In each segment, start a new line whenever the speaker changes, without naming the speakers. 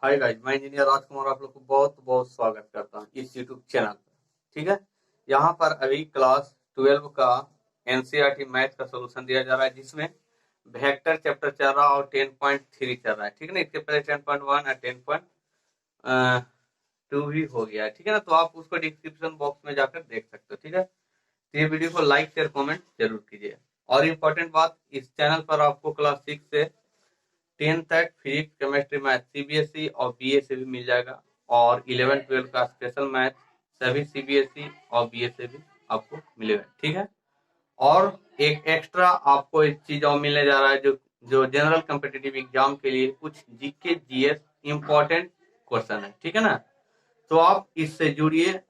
Hi guys, मैं engineer राजकुमार आप लोग को बहुत बहुत स्वागत करता हूँ इस यूट्यूब चैनल पर। ठीक है, यहाँ पर अभी क्लास 12 का एनसीईआरटी मैथ का सोल्यूशन दिया जा रहा है, जिसमें वेक्टर चैप्टर चल रहा है और 10.3 चल रहा है। ठीक है ना, इसके पहले 10.1 और 10.2 भी हो गया है। ठीक है ना, तो आप उसको डिस्क्रिप्शन बॉक्स में जाकर देख सकते हो। ठीक है, तो ये वीडियो को लाइक शेयर कॉमेंट जरूर कीजिए। और इम्पोर्टेंट बात, इस चैनल पर आपको क्लास 6 से 10 तक फिजिक्स केमिस्ट्री मैथ सीबीएसई और बीए से भी मिल जाएगा, और 11-12 का स्पेशल मैथ सभी सीबीएसई और बीए से भी आपको मिलेगा। ठीक है, और एक एक्स्ट्रा आपको एक चीज और मिलने जा रहा है, जो जो जनरल कॉम्पिटिटिव एग्जाम के लिए कुछ जीके जीएस इंपॉर्टेंट क्वेश्चन है। ठीक है ना, तो आप इससे जुड़िए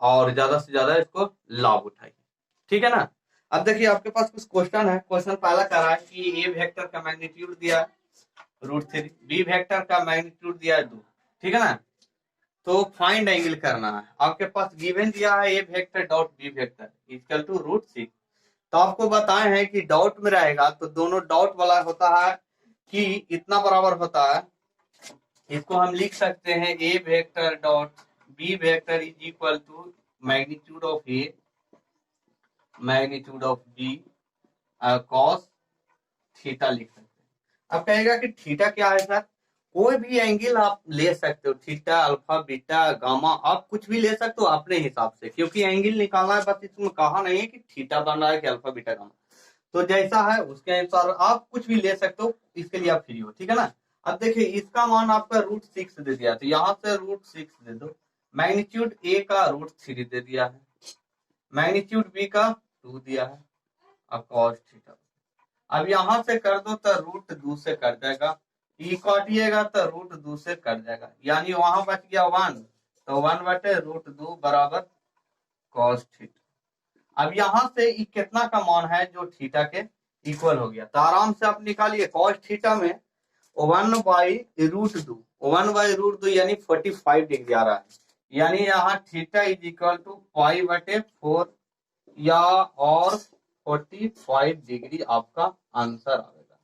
और ज्यादा से ज्यादा इसको लाभ उठाइए। ठीक है ना, अब देखिए आपके पास कुछ क्वेश्चन है। क्वेश्चन पहला कह रहा है कि ए वेक्टर का मैग्नीट्यूड दिया है √3, बी वेक्टर का मैग्नीट्यूड दिया है 2। ठीक है ना, तो फाइंड एंगल करना है। आपके पास गिवन दिया है A vector dot B vector equal to √6। तो आपको बताए हैं कि डॉट में रहेगा तो दोनों डॉट वाला होता है कि इतना बराबर होता है। इसको हम लिख सकते हैं A vector dot B vector is equal to magnitude of A magnitude of B cos theta लिख सकते हैं। अब कहेगा कि थीटा क्या है सर? कोई भी एंगल आप ले सकते हो, थीटा अल्फा बीटा गामा, आप कुछ भी ले सकते हो अपने हिसाब से, क्योंकि एंगल निकालना है। बस इसमें कहा नहीं है कि थीटा बन रहा है कि अल्फा बीटा गामा, तो जैसा है उसके अनुसार आप कुछ भी ले सकते हो। इसके लिए आप फ्री हो। ठीक है ना, अब देखिए इसका मान आपका √6 दे दिया, तो यहाँ से √6 दे दो। मैग्नीट्यूड ए का √3 दे दिया है, मैग्नीट्यूड बी का 2 दिया है, अब cos थीटा। अब यहाँ से कर दो तो √2 से कट जाएगा, ई काटिएगा तो √2 से कट जाएगा, यानी वहां बच गया 1, तो 1/√2 बराबर cos थीटा। अब यहाँ से ई कितना का मान है जो थीटा के इक्वल हो गया, तो आराम से आप निकालिए। cos थीटा में 1/√2 1/√2 यानी 45 डिग्री आ रहा है, यानी यहाँ थीटा इज इक्वल टू π/4 या और 45 डिग्री आपका आंसर आएगा।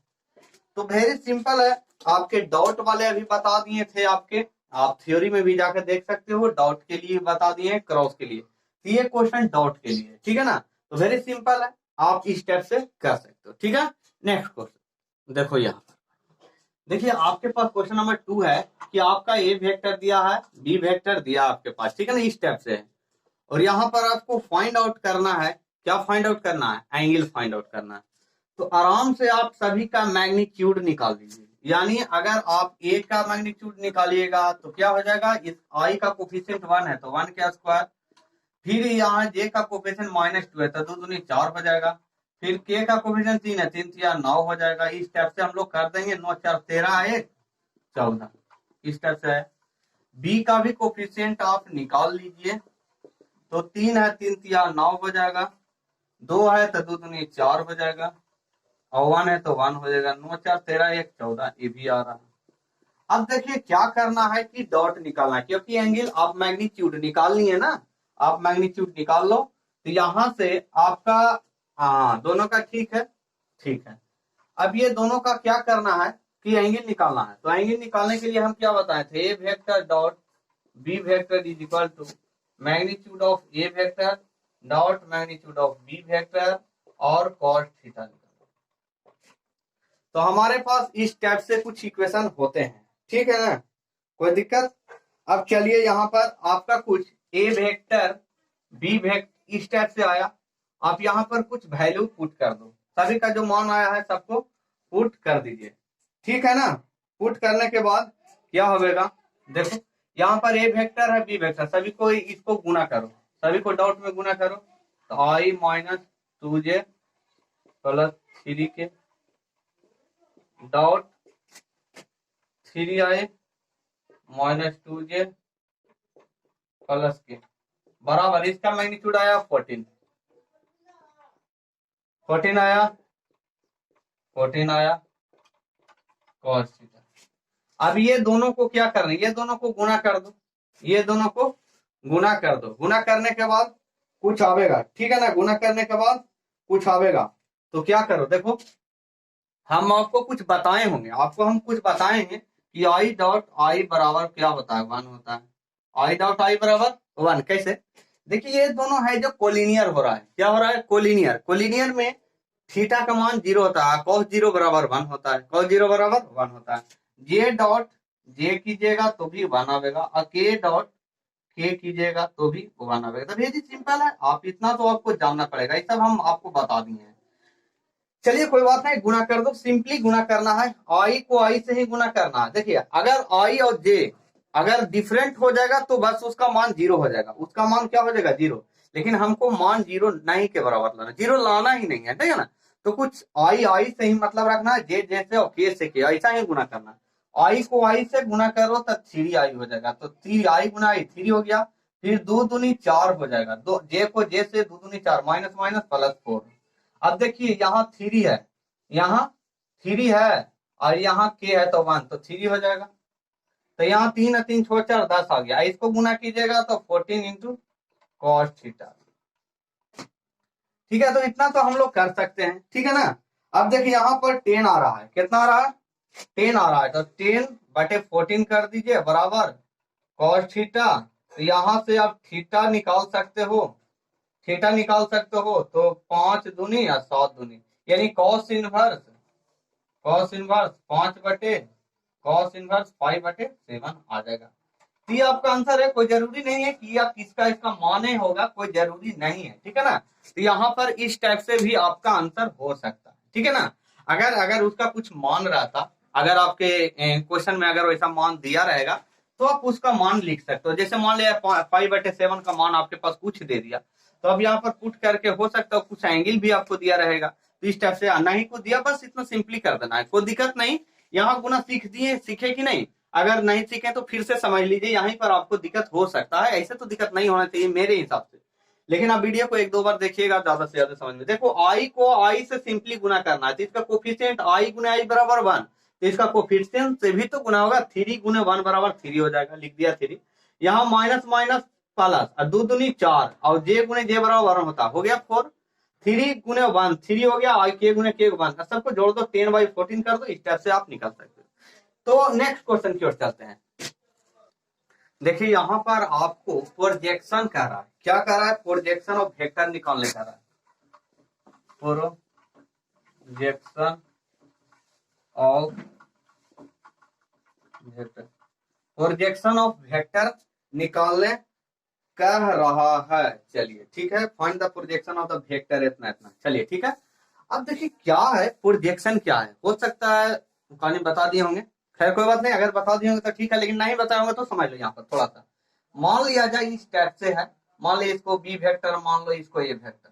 तो वेरी सिंपल है। आपके डॉट वाले अभी बता दिए थे, आपके आप थ्योरी में भी जाकर देख सकते हो, डॉट के लिए बता दिए, क्रॉस के लिए। तो ये क्वेश्चन डॉट के लिए। ठीक है ना, तो वेरी सिंपल है, आप इस स्टेप से कर सकते हो। ठीक है, नेक्स्ट क्वेश्चन देखो। यहाँ देखिए आपके पास क्वेश्चन नंबर 2 है कि आपका ए वेक्टर दिया है, बी वेक्टर दिया आपके पास। ठीक है ना, इस स्टेप से है, और यहाँ पर आपको फाइंड आउट करना है। क्या फाइंड आउट करना है? एंगल फाइंड आउट करना है। तो आराम से आप सभी का मैग्नीट्यूड निकाल दीजिए, यानी अगर आप ए का मैग्नीट्यूड निकालिएगा तो क्या हो जाएगा, इस आई का कोफिशिएंट 1 है तो 1 का स्क्वायर, फिर यहाँ जे का कोफिशिएंट -2 है तो 2 दूनी 4 हो जाएगा, फिर के का कोफिशिएंट 3 है, 3 या 9 हो जाएगा। इस स्टेप से हम लोग कर देंगे, 9 4 13 1 14, इस स्टेप से है। बी का भी कोफिशिएंट आप निकाल लीजिए, तो 3 है, 3 या 9 हो जाएगा, 2 है तो 2 दूनी 4 हो जाएगा, और 1 है तो 1 हो जाएगा। 9 4 13 1 14, ये भी आ रहा है। अब देखिए क्या करना है कि डॉट निकालना है, क्योंकि एंगल आप मैग्नीट्यूड निकालनी है ना, आप मैग्नीट्यूड निकाल लो। तो यहां से आपका हाँ दोनों का ठीक है, ठीक है। अब ये दोनों का क्या करना है कि एंगल निकालना है, तो एंगल निकालने के लिए हम क्या बताए थे, A vector dot B vector is equal to magnitude of A vector dot magnitude of B vector और cos थीटा। तो हमारे पास इस टाइप से कुछ इक्वेशन होते हैं। ठीक है ना, कोई दिक्कत? अब चलिए यहाँ पर आपका कुछ ए वेक्टर बी वेक्टर इस टाइप से आया, आप यहाँ पर कुछ वैल्यू पुट कर दो, सभी का जो मान आया है सबको पुट कर दीजिए। ठीक है ना, पुट करने के बाद क्या होगा, देखो यहाँ पर ए वेक्टर है बी वेक्टर, सभी को इसको गुना करो, सभी को डॉट में गुना करो, तो i - 2j + 3k dot 3i - 2j + k बराबर, इसका मैग्नीट्यूड आया 14 आया, 14 आया cos थीटा। अब ये दोनों को क्या करना है, ये दोनों को गुना कर दो, ये दोनों को गुना कर दो, गुना करने के बाद कुछ आवेगा। ठीक है ना, गुना करने के बाद कुछ आवेगा, तो क्या करो, देखो हम आपको कुछ बताए होंगे, आपको हम कुछ बताए हैं कि आई डॉट आई बराबर क्या होता है, 1 होता है। आई डॉट आई बराबर 1 कैसे, देखिए ये दोनों है जो कोलिनियर हो रहा है, क्या हो रहा है, कोलिनियर। कोलिनियर में थीटा का मान 0 होता है, कॉस 0 बराबर 1 होता है, कॉस 0 बराबर 1 होता है। जे डॉट जे कीजिएगा तो भी 1 आवेगा, और के डॉट के कीजिएगा तो भी 1 आवेगा। तो ये सिंपल है, आप इतना तो आपको जानना पड़ेगा, ये सब हम आपको बता दिए हैं। चलिए कोई बात नहीं, गुना कर दो, सिंपली गुना करना है, आई को आई से ही गुना करना है। देखिए अगर आई और जे अगर डिफरेंट हो जाएगा तो बस उसका मान 0 हो जाएगा, उसका मान क्या हो जाएगा, 0। लेकिन हमको मान 0 नहीं के बराबर लाना, 0 लाना ही नहीं है, ठीक है ना। तो कुछ आई आई से ही मतलब रखना है, जे जे से और के से के, ऐसा ही गुना करना है। आई को आई से गुना करो तो 3 आई हो जाएगा, तो 3 आई गुना आई 3 हो गया, फिर 2 दूनी 4 हो जाएगा, दो जे को जे से 2 दूनी 4, माइनस माइनस प्लस 4। अब देखिए यहाँ 3 है, यहाँ 3 है, और यहाँ के है तो 1, तो 3 हो जाएगा। तो यहाँ 3 है, 3 छोड़ 4 10 आ गया, इसको गुना कीजिएगा तो 14 इंटू कॉस थीटा। ठीक है, तो इतना तो हम लोग कर सकते हैं, ठीक है ना। अब देखिए यहाँ पर 10 आ रहा है, कितना आ रहा है, 10 आ रहा है, तो 10 बटे 14 कर दीजिए बराबर कॉस थीटा। तो यहाँ से आप थीटा निकाल सकते हो, थीटा निकाल सकते हो, तो 5 दूनी या 7 दूनी, यानी कॉस इनवर्स 5 बटे कॉस इनवर्स 5 बटे 7 आ जाएगा। तो ये आपका आंसर है, कोई जरूरी नहीं है कि आप किसका इसका मान ही होगा, कोई जरूरी नहीं है, ठीक है ना। तो यहाँ पर इस टाइप से भी आपका आंसर हो सकता है, ठीक है ना। अगर अगर उसका कुछ मान रहता, अगर आपके क्वेश्चन में अगर वैसा मान दिया रहेगा तो आप उसका मान लिख सकते हो। जैसे मान लिया 5 बटे 7 का मान आपके पास कुछ दे दिया, तो अब यहाँ पर पुट करके हो सकता है कुछ एंगल भी आपको दिया रहेगा, तो इस टाइप से आना ही को दिया, बस इतना सिंपली कर देना है, कोई दिक्कत नहीं। यहाँ गुना सीख दिए, सीखे कि नहीं, अगर नहीं सीखे तो फिर से समझ लीजिए, यहीं पर आपको दिक्कत हो सकता है, ऐसे तो दिक्कत नहीं होना चाहिए मेरे हिसाब से। लेकिन आप वीडियो को 1-2 बार देखिएगा, ज्यादा से ज्यादा समझ में। देखो आई को आई से सिंपली गुना करना है, तो इसका कोफिशिएंट आई गुना आई बराबर 1, तो इसका कोफिशिएंट से भी तो गुना होगा, 3 गुने 1 बराबर 3 हो जाएगा, लिख दिया 3। यहाँ माइनस माइनस प्लस, और 2 दूनी 4, और जे गुने जे बराबर 1 होता, हो गया 4। 3 गुने 1 3 हो गया, और के गुने के 1, सबको जोड़ दो, 10/14 कर दो, इस टाइप से आप निकाल सकते हो। तो नेक्स्ट क्वेश्चन की ओर चलते हैं। देखिए यहाँ पर आपको प्रोजेक्शन कह रहा है, क्या कह रहा है, प्रोजेक्शन ऑफ वेक्टर निकालने कह रहा है, projection of vector, projection of vector निकालने कह रहा है। चलिए ठीक है, find the projection of the vector, इतना इतना, चलिए ठीक है। अब देखिए क्या है प्रोजेक्शन, क्या है, हो सकता है कहानी बता दिए होंगे, खैर कोई बात नहीं, अगर बता दिए होंगे तो ठीक है, लेकिन नहीं बताए होंगे तो समझ लो। यहाँ पर थोड़ा सा मान लिया जाए इस टाइप से है, मान लो इसको बी वेक्टर, मान लो इसको ए वेक्टर,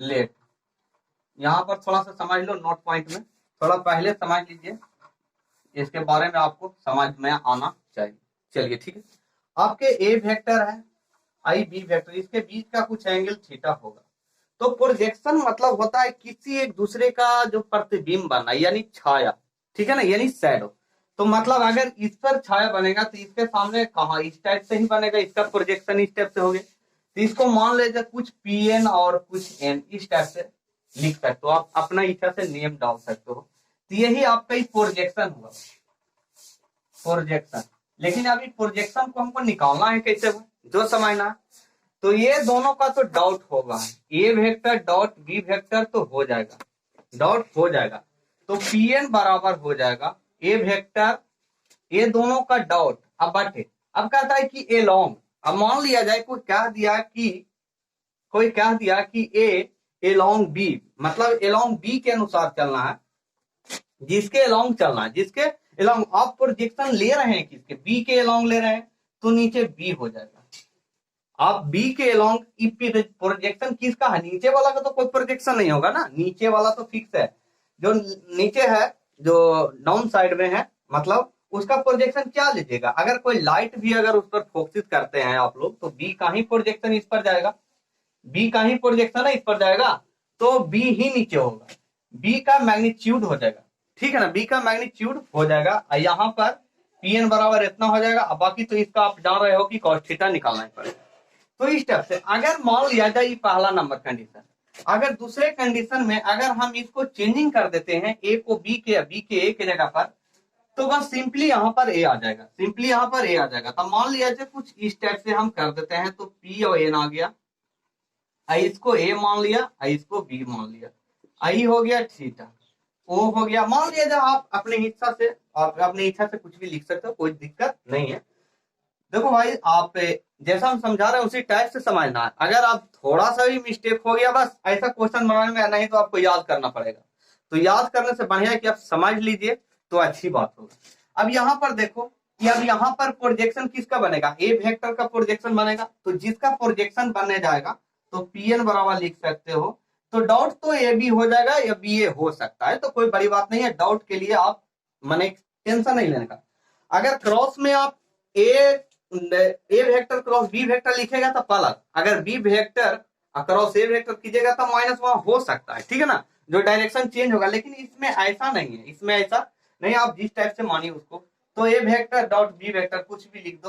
लेट यहाँ पर थोड़ा सा समझ लो, नोट पॉइंट में थोड़ा पहले समझ लीजिए, इसके बारे में आपको समझ में आना चाहिए। चलिए ठीक है, आपके ए वेक्टर है, आई बी वेक्टर, इसके बीच का कुछ एंगल थीटा होगा। तो प्रोजेक्शन मतलब होता है किसी एक दूसरे का जो प्रतिबिंब बनना, यानी छाया, ठीक है ना, यानी शैडो। तो मतलब अगर इस पर छाया बनेगा तो इसके सामने कहा, इस टाइप से ही बनेगा, इसका प्रोजेक्शन इस टाइप से हो गया। तो इसको मान लीजिए कुछ पी एन और कुछ एन, इस टाइप से लिख सकते हो, आप अपना इच्छा से नेम डाल सकते हो। तो यही आपका ही प्रोजेक्शन हुआ, प्रोजेक्शन। लेकिन अभी प्रोजेक्शन को हमको निकालना है कैसे, जो समझना। तो ये दोनों का तो डॉट होगा, ए वेक्टर डॉट बी वेक्टर तो हो जाएगा, डॉट हो जाएगा, तो पी एन बराबर हो जाएगा ए वेक्टर, ये दोनों का डॉट, अब बटे, अब कहता है कि ए लॉन्ग, अब मान लिया जाए कोई कह दिया कि ए लॉन्ग बी, मतलब ए लॉन्ग बी के अनुसार चलना है, जिसके अलोंग चलना है, जिसके अलोंग आप प्रोजेक्शन ले रहे हैं, किसके, बी के अलोंग ले रहे हैं, तो नीचे बी हो जाएगा। आप बी के अलोंग प्रोजेक्शन किसका है, नीचे वाला का तो कोई प्रोजेक्शन नहीं होगा ना, नीचे वाला तो फिक्स है, जो नीचे है, जो डाउन साइड में है, मतलब उसका प्रोजेक्शन क्या लीजिएगा। अगर कोई लाइट भी अगर उस पर फोकस करते हैं आप लोग, तो बी का ही प्रोजेक्शन इस पर जाएगा, बी का ही प्रोजेक्शन है इस पर जाएगा, तो बी ही नीचे होगा, बी का मैग्नीट्यूड हो जाएगा, ठीक है ना, बी का मैग्नीट्यूड हो जाएगा। यहाँ पर पी एन बराबर इतना हो जाएगा। अब बाकी तो इसका आप जान रहे हो कि कॉस थीटा निकालना पड़ेगा। तो इस स्टेप से अगर मान लिया जाए पहला नंबर कंडीशन, अगर दूसरे कंडीशन में अगर हम इसको चेंजिंग कर देते हैं, ए को बी के ए के जगह पर, तो बस सिंपली यहाँ पर ए आ जाएगा, सिंपली यहाँ पर ए आ जाएगा। तो मान लिया जाए कुछ इस टाइप से हम कर देते हैं, तो पी और एन आ गया, आई इसको ए मान लिया, आई इसको बी मान लिया, आई हो गया थीटा, ओ हो गया। मान लिया जाए आप अपने इच्छा से, आप अपनी इच्छा से कुछ भी लिख सकते हो, कोई दिक्कत नहीं है। देखो भाई, आप जैसा हम समझा रहे हैं उसी टाइप से समझना है। अगर आप थोड़ा सा भी मिस्टेक हो गया, बस ऐसा क्वेश्चन बनाने में नहीं तो आपको याद करना पड़ेगा। तो याद करने से बढ़िया है कि आप समझ लीजिए तो अच्छी बात होगा। अब यहाँ पर देखो कि अब यहाँ पर प्रोजेक्शन किसका बनेगा, ए वेक्टर का प्रोजेक्शन बनेगा। तो जिसका प्रोजेक्शन बनने जाएगा तो पी एन बराबर लिख सकते हो। तो डॉट तो ए बी हो जाएगा या बी ए हो सकता है, तो कोई बड़ी बात नहीं है। डॉट के लिए आप माने टेंशन नहीं लेने का। अगर क्रॉस में आप A vector cross B vector लिखेगा तो प्लस, अगर B vector cross A vector कीजिएगा तो माइनस वहां हो सकता है, ठीक है ना, जो डायरेक्शन चेंज होगा। लेकिन इसमें ऐसा नहीं है, इसमें ऐसा नहीं, आप जिस टाइप से मानिए उसको। तो ए वेक्टर डॉट बी वेक्टर कुछ भी लिख दो,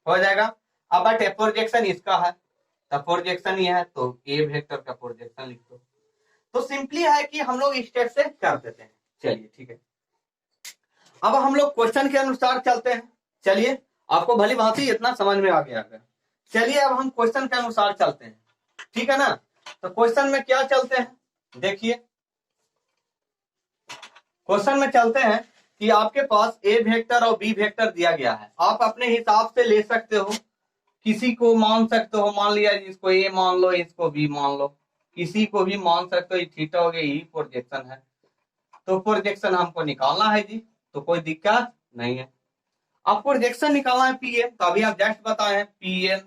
हो जाएगा। अब बट प्रोजेक्शन इसका है, तो प्रोजेक्शन ये है, तो ए वेक्टर का प्रोजेक्शन लिख दो। तो सिंपली है कि हम लोग इस टाइप से कर देते हैं। चलिए ठीक है, अब हम लोग क्वेश्चन के अनुसार चलते हैं। चलिए, आपको भली भांति इतना समझ में आ गया है। चलिए अब हम क्वेश्चन के अनुसार चलते हैं, ठीक है ना। तो क्वेश्चन में क्या चलते हैं, देखिए क्वेश्चन में चलते हैं कि आपके पास ए वेक्टर और बी वेक्टर दिया गया है। आप अपने हिसाब से ले सकते हो, किसी को मान सकते हो, मान लिया इसको ए मान लो, इसको बी मान लो, किसी को भी मान सकते हो। थीटा हो गया, यही प्रोजेक्शन है। तो प्रोजेक्शन हमको निकालना है जी, तो कोई दिक्कत नहीं है। अब प्रोजेक्शन निकालना है पी एन, तो अभी आप जस्ट बताए हैं P N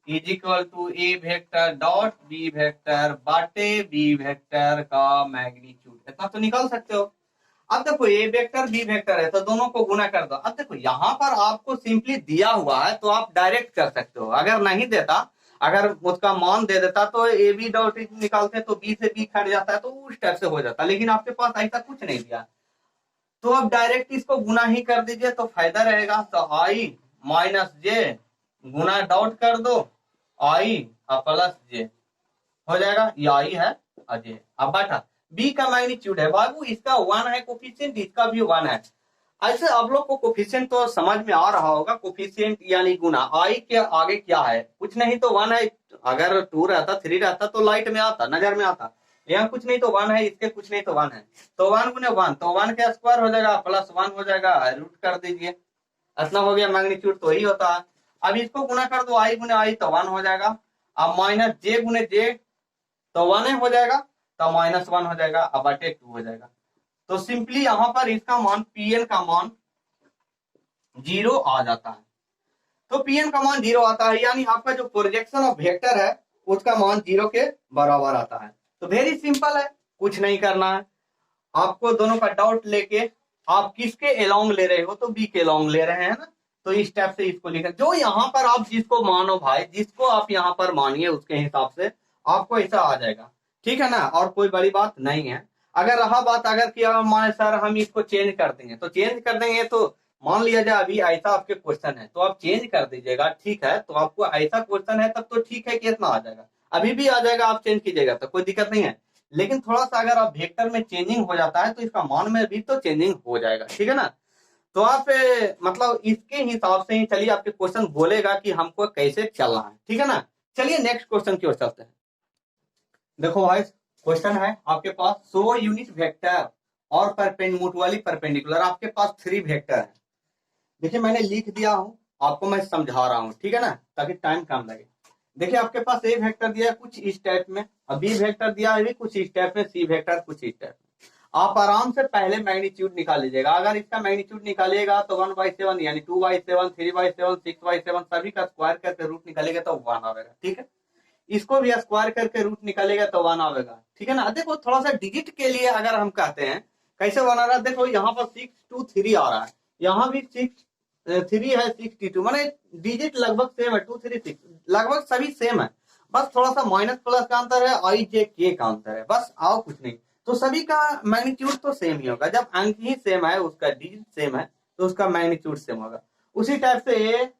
is equal to A vector dot B vector बाटे बी वेक्टर का मैग्नीट्यूड, इतना तो निकाल सकते हो। अब देखो ए वेक्टर बी वेक्टर है तो दोनों को गुना कर दो। अब देखो यहाँ पर आपको सिंपली दिया हुआ है तो आप डायरेक्ट कर सकते हो। अगर नहीं देता, अगर उसका मान दे देता तो ए बी डॉट निकालते तो बी से बी कट जाता है, तो उस टाइप से हो जाता। लेकिन आपके पास ऐसा कुछ नहीं दिया, तो अब डायरेक्ट इसको गुना ही कर दीजिए तो फायदा रहेगा। तो आई माइनस जे गुना डॉट कर दो, आई प्लस जे हो जाएगा, ये आई है अजय। अब बाटा बी का मैग्नीट्यूड है बाबू, इसका 1 है कोफिशिएंट, इसका भी 1 है। ऐसे आप लोग को कोफिशिएंट तो समझ में आ रहा होगा। कोफिशिएंट यानी गुना, आई के आगे क्या है, कुछ नहीं तो 1 है। अगर 2 रहता 3 रहता तो लाइट में आता, नजर में आता। यहाँ कुछ नहीं तो 1 है, इसके कुछ नहीं तो 1 है, तो 1 गुने 1, तो 1 का स्क्वायर हो जाएगा प्लस 1 हो जाएगा, रूट कर दीजिए, इतना हो गया मैग्नीट्यूड, तो ही होता है। अब इसको गुना कर दो, आई गुने आई तो 1 हो जाएगा। अब माइनस जे गुने जे तो 1 हो जाएगा, तो माइनस 1 हो जाएगा, अब बटे 2 हो जाएगा। तो सिंपली यहाँ पर इसका मान पीएन का मान 0 आ जाता है। तो पीएन का मान 0 आता है, यानी आपका जो प्रोजेक्शन ऑफ वेक्टर है उसका मान 0 के बराबर आता है। तो वेरी सिंपल है, कुछ नहीं करना है आपको। दोनों का डाउट लेके आप किसके एलोंग ले रहे हो, तो बी के एलोंग ले रहे हैं ना, तो इस टाइप से इसको लिखा। जो यहाँ पर आप जिसको मानो भाई, जिसको आप यहाँ पर मानिए उसके हिसाब से आपको ऐसा आ जाएगा, ठीक है ना। और कोई बड़ी बात नहीं है। अगर रहा बात अगर कि माने सर हम इसको चेंज कर देंगे, तो चेंज कर देंगे। तो मान लिया जाए अभी ऐसा आपके क्वेश्चन है तो आप चेंज कर दीजिएगा, ठीक है। तो आपको ऐसा क्वेश्चन है तब तो ठीक है कि इतना आ जाएगा, अभी भी आ जाएगा, आप चेंज कीजिएगा तो कोई दिक्कत नहीं है। लेकिन थोड़ा सा अगर आप वेक्टर में चेंजिंग हो जाता है तो इसका मान में भी तो चेंजिंग हो जाएगा, ठीक है ना। तो आप मतलब इसके हिसाब से ही चलिए, आपके क्वेश्चन बोलेगा कि हमको कैसे चलना है, ठीक है ना। चलिए नेक्स्ट क्वेश्चन की ओर चलते हैं। देखो भाई, क्वेश्चन है आपके पास, सो यूनिट वेक्टर और म्यूचुअली परपेंडिकुलर, आपके पास 3 वेक्टर है। देखिए मैंने लिख दिया हूं, आपको मैं समझा रहा हूं, ठीक है ना, ताकि टाइम कम लगे। देखिए आपके पास ए वेक्टर दिया है कुछ इस टाइप में, बी वेक्टर दिया है भी कुछ इस टाइप में, सी वेक्टर कुछ इस टाइप में। आप आराम से पहले मैग्नीट्यूड निकाल लीजिएगा। अगर इसका मैग्नीट्यूड निकालिएगा तो 1/7 यानी 2/7, 3/7, 6/7 सभी का स्क्वायर करके रूट निकालेगा तो 1 आएगा, ठीक है। इसको भी स्क्वायर करके रूट निकालेगा तो 1 आएगा, ठीक है ना। देखो थोड़ा सा डिजिट के लिए अगर हम कहते हैं कैसे बना रहा है, देखो यहाँ पर 6 2 3 आ रहा है, यहाँ भी 6 3 है, 62 माने डिजिट लगभग सेम है, 2 3 6 लगभग सभी सेम है। बस थोड़ा सा माइनस प्लस का अंतर है, आई जे के का अंतर है, बस आओ कुछ नहीं। तो सभी का मैग्नीट्यूड तो सेम ही होगा। जब अंक ही सेम है, उसका डिजिट सेम है, तो उसका मैग्नीट्यूड सेम होगा। उसी टाइप से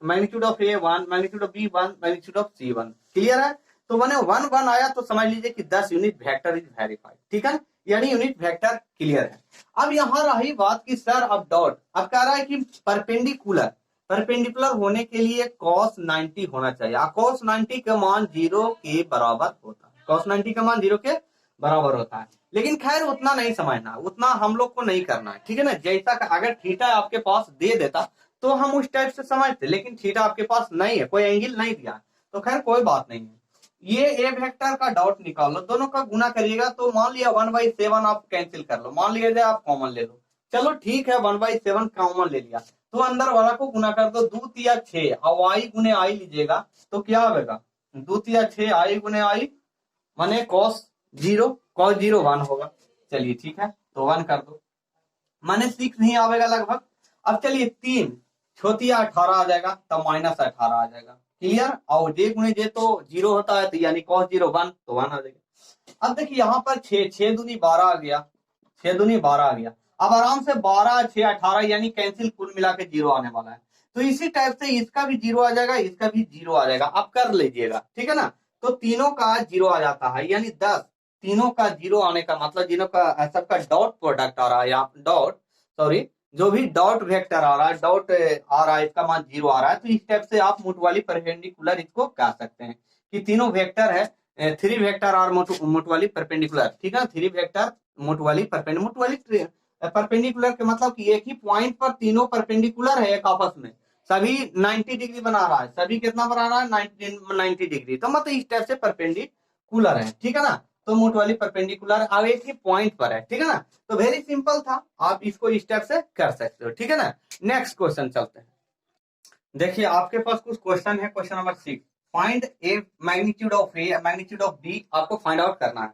magnitude of A 1, magnitude of B 1, magnitude of C 1, clear है। तो मैंने 1 1 आया तो समझ लीजिए कि 10 यूनिट वेक्टर इज वेरीफाइड, ठीक है, यानी यूनिट वेक्टर क्लियर है। अब यहाँ रही बात की सर अब डॉट, अब कह रहा है कि परपेंडिकुलर, परपेंडिकुलर होने के लिए cos 90 होना चाहिए। cos 90 का मान 0 के बराबर होता है, cos 90 का मान 0 के बराबर होता है। लेकिन खैर उतना नहीं समझना, उतना हम लोग को नहीं करना है, ठीक है ना। जैसा अगर थीटा आपके पास दे देता तो हम उस टाइप से समझते, लेकिन थीटा आपके पास नहीं है, कोई एंगल नहीं दिया, तो खैर कोई बात नहीं है। ये ए वेक्टर का डॉट निकालो, दोनों का गुना करिएगा तो मान लिया 1/7 आप कैंसिल कर लो, मान लिया जाए आप कॉमन ले लो, चलो ठीक है 1/7 कॉमन ले लिया, तो अंदर वाला को गुना कर दो, 2 तिया 6, अब आई गुने आई लीजिएगा तो क्या होगा, 2 तिया 6 आई गुने आई माने cos 0, cos 0 1 होगा। चलिए ठीक है, तो 1 कर दो, माने 6 नहीं आवेगा लगभग। अब चलिए 3 छोटिया 18 आ जाएगा, तब -18 आ जाएगा, क्लियर। और जे गुणे जे तो 0 होता है, तो यानी cos 0 1, तो 1 आ जाएगा। अब देखिए यहाँ पर 6 दूनी 12 आ गया, 6 दूनी 12 आ गया। अब आराम से 12 6 18 यानी कैंसिल, कुल मिला के 0 आने वाला है। तो इसी टाइप से इसका भी 0 आ जाएगा, इसका भी 0 आ जाएगा, आप कर लीजिएगा, ठीक है ना। तो तीनों का 0 आ जाता है, यानी 10, तीनों का 0 आने का मतलब तीनों का सबका डॉट प्रोडक्ट आ रहा है, यहाँ डॉट सॉरी जो भी डॉट वेक्टर आ रहा है, डॉट आ रहा है, इसका मान 0 आ रहा है। तो इस टाइप से आप मुठ वाली परपेंडिकुलर इसको कह सकते हैं कि तीनों वेक्टर है, 3 वेक्टर आर मुठ वाली परपेंडिकुलर, ठीक है, 3 वेक्टर मुठ वाली परपेंडिकुलर के मतलब कि एक ही पॉइंट पर तीनों परपेंडिकुलर है एक आपस में, सभी 90 डिग्री बना रहा है, सभी कितना बना रहा है 90 डिग्री, तो मतलब इस टाइप से परपेंडिकुलर है, ठीक है ना। तो मुठ वाली परपेंडिकुलर अब एक ही पॉइंट पर है, ठीक है ना। तो वेरी सिंपल था, आप इसको इस टाइप से कर सकते हो, ठीक है ना। नेक्स्ट क्वेश्चन चलते हैं। देखिए आपके पास कुछ क्वेश्चन है, question number 6, find a magnitude of A magnitude of B, आपको फाइंड आउट करना है।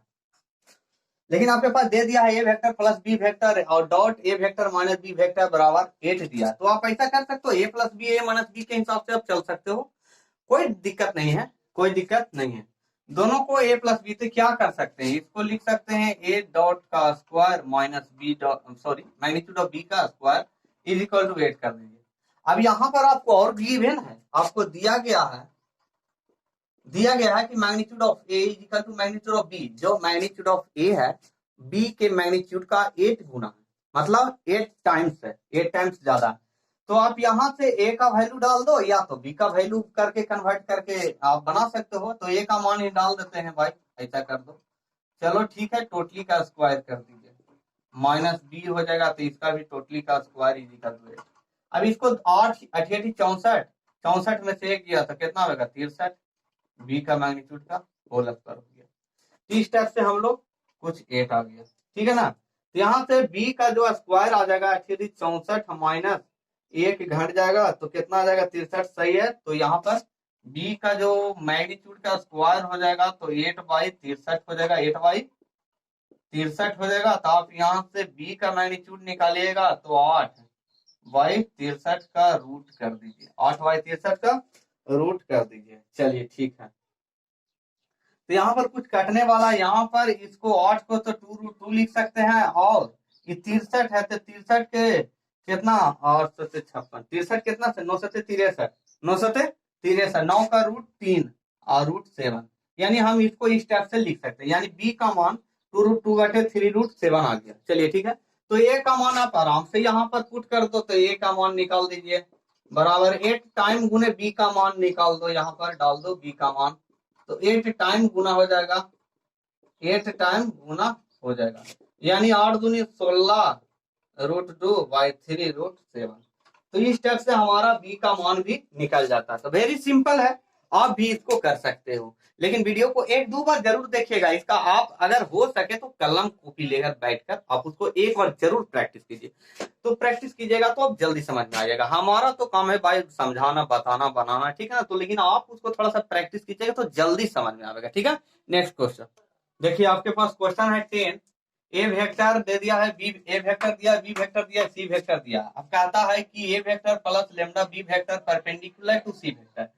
लेकिन आपके पास दे दिया है A vector plus B vector और dot A vector minus B vector बराबर 8 दिया, तो आप ऐसा कर सकते हो A plus B A minus B के हिसाब से आप चल सकते हो, कोई दिक्कत नहीं है, कोई दिक्कत नहीं है। दोनों को ए प्लस बी से क्या कर सकते हैं, इसको लिख सकते हैं ए डॉट का square minus B dot sorry magnitude of B का स्क्वायर इज इक्वल टू 8 कर दीजिए। अब यहाँ पर आपको और गिवन है, आपको दिया गया है कि magnitude of A is equal to magnitude of B, जो मैग्नीट्यूड ऑफ ए है बी के मैग्नीट्यूड का 8 गुना है, मतलब 8 टाइम्स है, 8 टाइम्स ज्यादा है। तो आप यहाँ से ए का वैल्यू डाल दो या तो बी का वैल्यू करके कन्वर्ट करके आप बना सकते हो, तो ए का मान ही डाल देते हैं भाई, ऐसा कर दो। चलो ठीक है, टोटली का स्क्वायर कर दीजिए, माइनस बी हो जाएगा, तो इसका भी टोटली का स्क्वायर इज इक्वल टू 8। अब इसको 8 8 64, 64 में से 1 गया तो कितना होगा 63, बी का मैग्नीट्यूड का होल स्क्वायर हो गया। इस टाइप से हम लोग कुछ 8 आ गया, ठीक है ना। तो यहाँ से बी का जो स्क्वायर आ जाएगा 64 माइनस 1 घट जाएगा तो कितना आ जाएगा 63, सही है। तो यहाँ पर बी का जो मैग्नीट्यूड का स्क्वायर हो जाएगा तो 8/63 हो जाएगा, 8/63 हो जाएगा। तो आप यहाँ से बी का मैग्नीट्यूड निकालिएगा तो 8/63 का रूट कर दीजिए, 8/63 का रूट कर दीजिए। चलिए ठीक है, तो यहाँ पर कुछ कटने वाला, यहाँ पर इसको 8 को तो 2√2 लिख सकते हैं, और ये 63 है तो 63 के कितना 8 से 56, 63 कितना से 9 से 63, 9 से 63, 9 का रूट 3 और रूट 7, यानी हम इसको इस टाइप से लिख सकते हैं, यानी बी का मान 2√2/3√7 आ गया। चलिए ठीक है, तो ए का मान आप आराम से यहाँ पर पुट कर दो, तो ए का मान निकाल दीजिए बराबर 8 टाइम गुने बी का मान निकाल दो, यहाँ पर डाल दो बी का मान, तो 8 टाइम गुना हो जाएगा, 8 टाइम गुना हो जाएगा, यानी 8 दूनी 16√2/3√7। तो इस टाइप से हमारा बी का मान भी निकल जाता है। तो वेरी सिंपल है, आप भी इसको कर सकते हो, लेकिन वीडियो को 1-2 बार जरूर देखिएगा इसका, आप अगर हो सके तो कलम कॉपी लेकर बैठकर आप उसको एक बार जरूर प्रैक्टिस कीजिए। तो प्रैक्टिस कीजिएगा तो आप जल्दी समझ में आ जाएगा। हमारा तो काम है भाई समझाना, बताना, बनाना, ठीक है ना। तो लेकिन आप उसको थोड़ा सा प्रैक्टिस कीजिएगा तो जल्दी समझ में आएगा, ठीक है। नेक्स्ट क्वेश्चन देखिए, आपके पास क्वेश्चन है 10, ए वेक्टर दे दिया है, बी ए वेक्टर दिया, बी वेक्टर दिया, सी वेक्टर दिया। अब कहता है कि A vector plus lambda B vector perpendicular to C vector.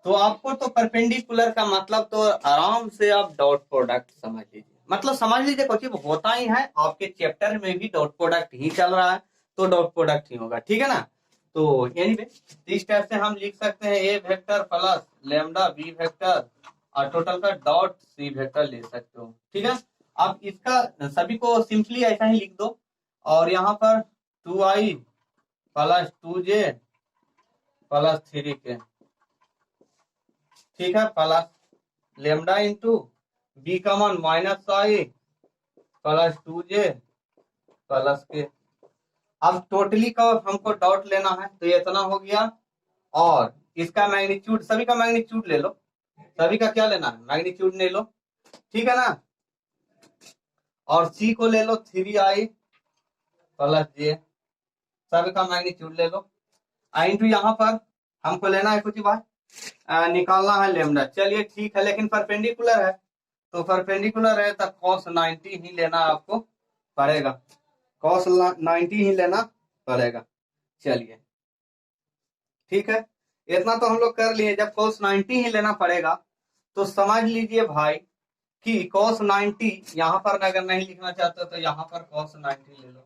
तो आपको तो परपेंडिकुलर का मतलब तो आराम से आप डॉट प्रोडक्ट समझ लीजिए, मतलब समझ लीजिए कुछ होता ही है, आपके चैप्टर में भी डॉट प्रोडक्ट ही चल रहा है, तो डॉट प्रोडक्ट ही होगा, ठीक है ना। तो एनीवे इस टाइप से हम लिख सकते हैं A vector plus lambda B vector और टोटल का डॉट सी वेक्टर ले सकते हो, ठीक है। आप इसका सभी को सिंपली ऐसा ही लिख दो और यहाँ पर 2i plus 2j plus 3k, ठीक है, प्लस लेमडा इंटू बी का मान -i प्लस 2j प्लस के। अब टोटली का हमको डॉट लेना है, तो ये इतना हो गया, और इसका मैग्नीट्यूड, सभी का मैग्नीट्यूड ले लो, सभी का क्या लेना है, मैग्नीट्यूड ले लो, ठीक है ना। और सी को ले लो 3i प्लस j, सभी का मैग्नीट्यूड ले लो, इंटू यहाँ पर हमको लेना है कुछ भाई, निकालना है लेमडा। चलिए ठीक है, लेकिन परपेंडिकुलर है, तो परपेंडिकुलर है तो cos 90 ही लेना आपको पड़ेगा, cos 90 ही लेना पड़ेगा। चलिए ठीक है, इतना तो हम लोग कर लिए। जब cos 90 ही लेना पड़ेगा तो समझ लीजिए भाई कि cos 90 यहाँ पर अगर नहीं लिखना चाहते तो यहाँ पर cos 90 ले लो।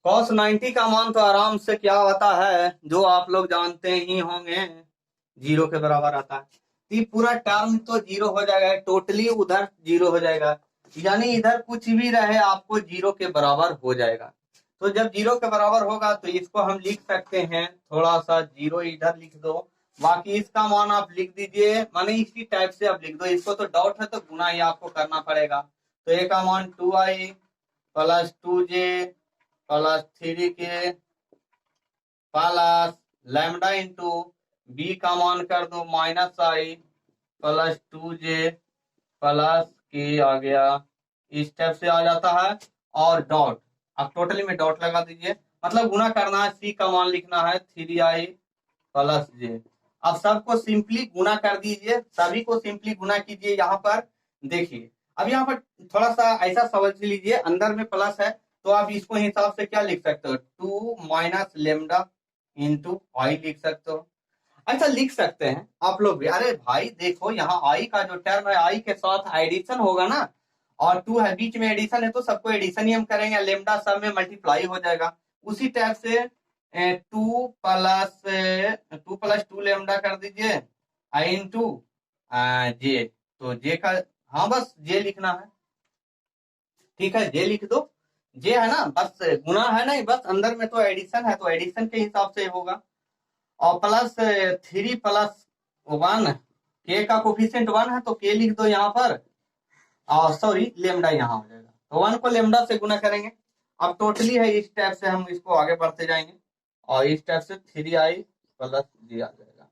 cos 90 का मान तो आराम से क्या होता है, जो आप लोग जानते ही होंगे, 0 के बराबर आता है। ये पूरा टर्म तो 0 हो जाएगा, टोटली उधर 0 हो जाएगा, यानी इधर कुछ भी रहे आपको 0 के बराबर हो जाएगा। तो जब 0 के बराबर होगा तो इसको हम लिख सकते हैं, थोड़ा सा 0 इधर लिख दो, बाकी इसका मान आप लिख दीजिए, माने इसी टाइप से आप लिख दो। इसको तो डॉट है तो गुना ही आपको करना पड़ेगा, तो ए का मान 2i plus 2j plus 3k plus lambda into B का मान कर दो -i प्लस 2j प्लस के आ गया, इस टाइप से आ जाता है। और डॉट, अब टोटली में डॉट लगा दीजिए, मतलब गुना करना है, सी का मान लिखना है 3i प्लस j। अब सबको सिंपली गुना कर दीजिए, सभी को सिंपली गुना कीजिए। यहाँ पर देखिए, अब यहाँ पर थोड़ा सा ऐसा समझ लीजिए, अंदर में प्लस है तो आप इसको हिसाब से क्या लिख सकते हो, 2 माइनस लेमडा इंटू आई लिख सकते हो। अच्छा लिख सकते हैं आप लोग भी, अरे भाई देखो यहाँ आई का जो टर्म है, आई के साथ एडिशन होगा ना, और 2 है बीच में एडिशन है, तो सबको एडिशन ही हम करेंगे, लेमडा सब में मल्टीप्लाई हो जाएगा। उसी टाइप से 2 प्लस 2 लेमडा कर दीजिए आई इंटू जे, तो जे का, हाँ बस जे लिखना है, ठीक है, जे लिख दो, जे है ना, बस गुना है नहीं, बस अंदर में तो एडिशन है, तो एडिशन के हिसाब से होगा। और प्लस 3 प्लस 1, के का कोफिशिएंट 1 है तो के लिख दो यहाँ पर, और सॉरी लेमडा यहाँ हो जाएगा, तो 1 को लेमडा से गुना करेंगे। अब टोटली है, इस टाइप से हम इसको आगे बढ़ते जाएंगे, और इस टाइप से 3i प्लस जी आ जाएगा।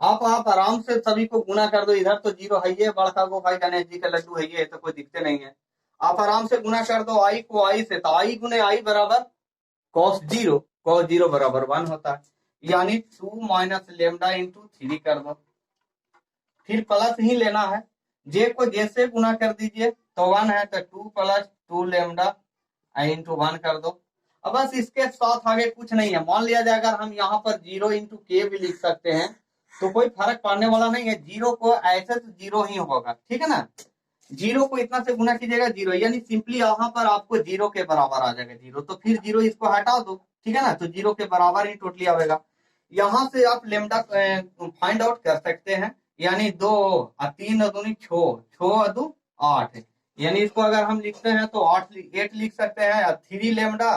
आप आराम से सभी को गुना कर दो, इधर तो 0 है, ये बड़का को भाई गणेश जी का लड्डू है, ये तो कोई दिखते नहीं है। आप आराम से गुना कर दो आई को आई से, तो आई गुने आई बराबर cos 0, cos 0 बराबर 1 होता है, यानी 2 माइनस लेमडा इंटू 3 कर दो, फिर प्लस ही लेना है, जे को जैसे गुना कर दीजिए, तो 1 है तो 2 प्लस 2 लेमडा इंटू 1 कर दो। अब बस इसके साथ आगे कुछ नहीं है। मान लिया जाए अगर हम यहाँ पर 0 इंटू के भी लिख सकते हैं तो कोई फर्क पड़ने वाला नहीं है, 0 को ऐसे तो 0 ही होगा, ठीक है ना। 0 को इतना से गुना कीजिएगा 0, यानी सिंपली यहाँ पर आपको 0 के बराबर आ जाएगा 0, तो फिर 0 इसको हटा दो, ठीक है ना, तो 0 के बराबर ही टोटली आएगा। यहाँ से आप लेमडा फाइंड आउट कर सकते हैं, यानी 2 और 3 दूनी 6, 6 दो 8, यानी इसको अगर हम लिखते हैं तो 8 लिख सकते हैं, 3 लेमडा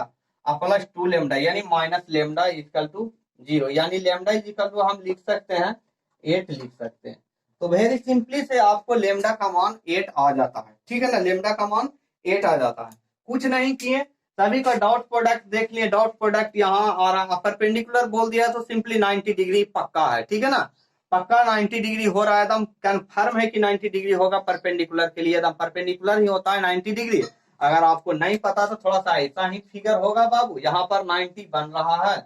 और प्लस 2 लेमडा, यानी माइनस लेमडा इक्वल टू 0, यानी लेमडा इक्वल टू हम लिख सकते हैं 8 लिख सकते हैं। तो वेरी सिंपली से आपको लेमडा का मान 8 आ जाता है, ठीक है ना, लेमडा का मान 8 आ जाता है। कुछ नहीं किए, सभी का डॉट प्रोडक्ट देख लिए, डॉट प्रोडक्ट यहाँ आ रहा, परपेंडिकुलर बोल दिया तो सिंपली 90 डिग्री पक्का है, ठीक है ना, पक्का 90 डिग्री हो रहा है, एकदम कंफर्म है कि 90 डिग्री होगा परपेंडिकुलर के लिए, एकदम परपेंडिकुलर ही होता है 90 डिग्री। अगर आपको नहीं पता तो थोड़ा सा ऐसा ही फिगर होगा बाबू, यहाँ पर 90 बन रहा है,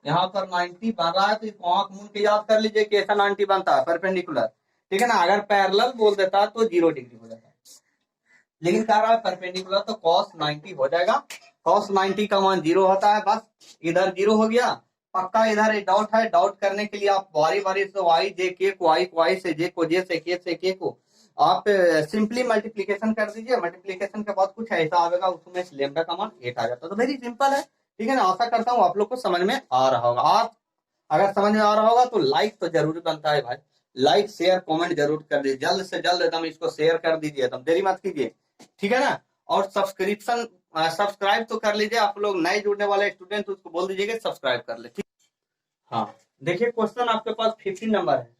यहाँ पर 90 बन रहा है, तो इसको आंख मूंद के याद कर लीजिए कि ऐसा 90 बनता है परपेंडिकुलर, ठीक है ना। अगर पैरेलल बोल देता तो 0 डिग्री हो जाता है, लेकिन कह रहा है परपेंडिकुलर तो cos 90 हो जाएगा। cos 90 का मान 0 होता है, बस इधर 0 हो गया पक्का, इधर एक डॉट है, डॉट करने के लिए आप बारी बारी से y जे के को y से जे को जे से के को आप सिंपली मल्टीप्लीकेशन कर दीजिए, मल्टीप्लीकेशन के बाद कुछ ऐसा आएगा, उसमें लेमडा का मान 8 आ जाता है। तो वेरी सिंपल है, ठीक है ना। आशा करता हूँ आप लोग को समझ में आ रहा होगा। आप अगर समझ में आ रहा होगा तो लाइक तो जरूर बनता है भाई, लाइक शेयर कमेंट जरूर कर दीजिए, जल्द से जल्द एकदम इसको शेयर कर दीजिए, एकदम देरी मत कीजिए, ठीक है ना। और सब्सक्रिप्शन सब्सक्राइब तो कर लीजिए। आप लोग नए जुड़ने वाले स्टूडेंट उसको बोल दीजिएगा सब्सक्राइब कर ले, ठीक। हाँ, देखिए क्वेश्चन आपके पास 15 नंबर है।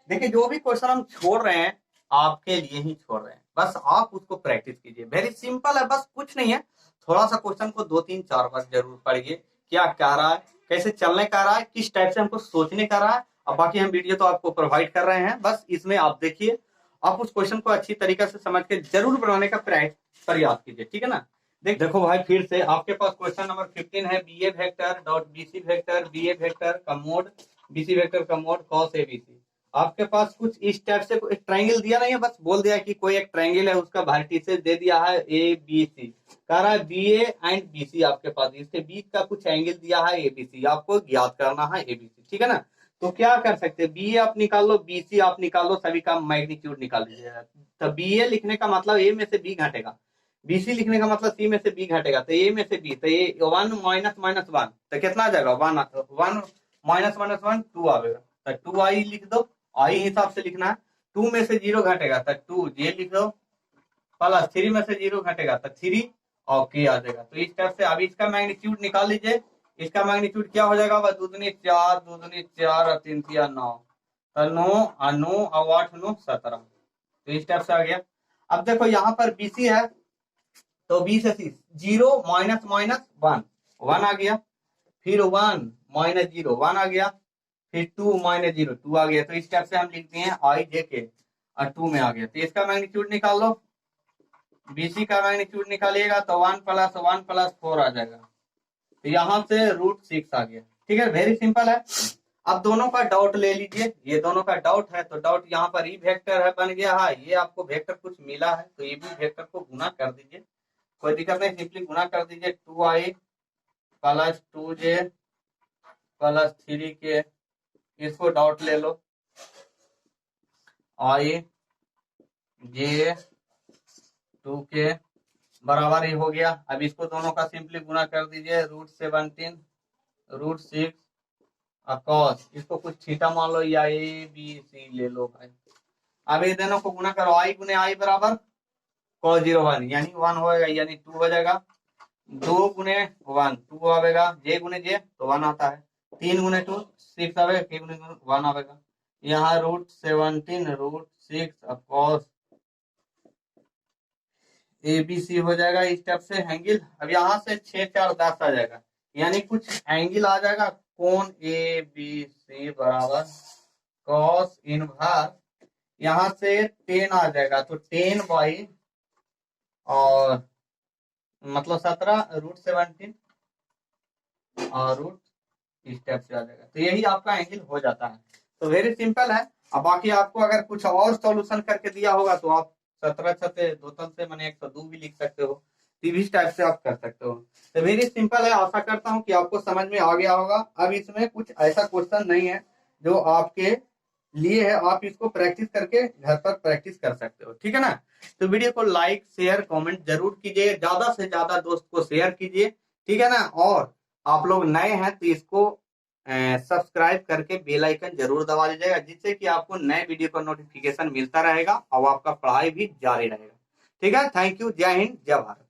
देखिए जो भी क्वेश्चन हम छोड़ रहे हैं आपके लिए ही छोड़ रहे हैं, बस आप उसको प्रैक्टिस कीजिए। वेरी सिंपल है, बस कुछ नहीं है। थोड़ा सा क्वेश्चन को 2-3-4 बार जरूर पढ़िए, क्या कह रहा है, कैसे चलने का रहा है, किस टाइप से हमको सोचने का रहा है। अब बाकी हम वीडियो तो आपको प्रोवाइड कर रहे हैं, बस इसमें आप देखिए, आप उस क्वेश्चन को अच्छी तरीके से समझ के जरूर बनाने का प्रयास कीजिए, ठीक है ना। देखो भाई, फिर से आपके पास क्वेश्चन नंबर 15 है। B A vector dot B C vector, B A vector का मोड, बी सी वेक्टर का mod cos A B C. आपके पास कुछ इस टाइप से एक ट्रायंगल दिया नहीं है, बस बोल दिया कि कोई एक ट्रायंगल है, उसका वर्टिसेस दे दिया है ए बी सी, कह रहा है B A and B C. आपके पास इसके बीच का कुछ एंगल दिया है ए बी सी, आपको ज्ञात करना है ए बी सी, ठीक है ना। तो क्या कर सकते हैं, बी ए आप निकाल लो, बी सी आप निकाल लो, सभी का मैग्नीट्यूड निकाल लीजिए। तो बी ए लिखने का मतलब ए में से बी घटेगा, बीसी लिखने का मतलब सी में से बी घटेगा, तो ए में से बी, तो ये 1 माइनस माइनस 1 तो कितना आ जाएगा, 1 माइनस माइनस 1 2 आएगा, तो 2 आई लिख दो, आई हिसाब से लिखना है। 2 में से 0 घटेगा तो 2 जे लिख दो, प्लस 3 में से 0 घटेगा तो 3 और के आ जाएगा। तो इस टाइप से अब इसका मैग्नीट्यूड निकाल लीजिए। इसका मैग्नीट्यूड क्या हो जाएगा, 2 दूनी 4, 2 दूनी 4 और 3 3 9, तो 9 और 9 और 8 9 17। तो इस टाइप से आ गया। अब देखो यहाँ पर बीसी है, तो 20 से 0 माइनस माइनस 1 1 आ गया, फिर 1 माइनस 0 1 आ गया, फिर 2 माइनस 0 2 आ गया। तो इस टाइप से हम लिखते हैं आई जे के, और 2 में आ गया। तो इसका मैग्नीट्यूड निकाल लो, बीसी का मैग्नीट्यूड निकालिएगा तो 1 प्लस 1 प्लस 4 आ जाएगा। तो यहाँ से √6 आ गया, ठीक है, वेरी सिंपल है। अब दोनों का डॉट ले लीजिए, ये दोनों का डॉट है, तो डॉट यहाँ पर ई वेक्टर है बन गया है, ये आपको वेक्टर कुछ मिला है, तो ये भी वेक्टर को गुना कर दीजिए, कोई दिक्कत नहीं, सिंपली गुना कर दीजिए। 2i plus 2j plus 3k, इसको डॉट ले लो, i j 2k बराबर ही हो गया। अब इसको दोनों का सिंपली गुना कर दीजिए, √17 √6 कॉस, इसको कुछ थीटा मान लो या ए बी सी ले लो भाई। अब ये दोनों को गुना करो, i गुने i बराबर cos 0 1 यानी 1 होगा, यानी 2 हो जाएगा। 2 गुने 1 2 आवेगा, जे गुने जे तो 1 आता है, 3 गुने 2 6 आवेगा, के गुने 1 आवेगा। यहाँ √17 √6 कॉस ए बी सी हो जाएगा इस टाइप से एंगल। अब यहाँ से 6 4 10 आ जाएगा, यानी कुछ एंगल आ जाएगा, कोण ए बी सी बराबर कॉस इनवर्स, यहाँ से 10 आ जाएगा, तो 10 बाई और मतलब 17 √17 और रूट इस टाइप से आ जाएगा। तो यही आपका एंगल हो जाता है। तो वेरी सिंपल है। अब बाकी आपको अगर कुछ और सॉल्यूशन करके दिया होगा तो आप 17 छते 2 तल से मैंने 102 भी लिख सकते हो, इस टाइप से आप कर सकते हो। तो वेरी सिंपल है, आशा करता हूँ कि आपको समझ में आ गया होगा। अब इसमें कुछ ऐसा क्वेश्चन नहीं है जो आपके लिए है, आप इसको प्रैक्टिस करके घर पर प्रैक्टिस कर सकते हो, ठीक है ना। तो वीडियो को लाइक शेयर कमेंट जरूर कीजिए, ज्यादा से ज्यादा दोस्त को शेयर कीजिए, ठीक है ना। और आप लोग नए हैं तो इसको सब्सक्राइब करके बेल आइकन जरूर दबा लीजिएगा, जिससे कि आपको नए वीडियो का नोटिफिकेशन मिलता रहेगा और आपका पढ़ाई भी जारी रहेगा, ठीक है। थैंक यू, जय हिंद जय भारत।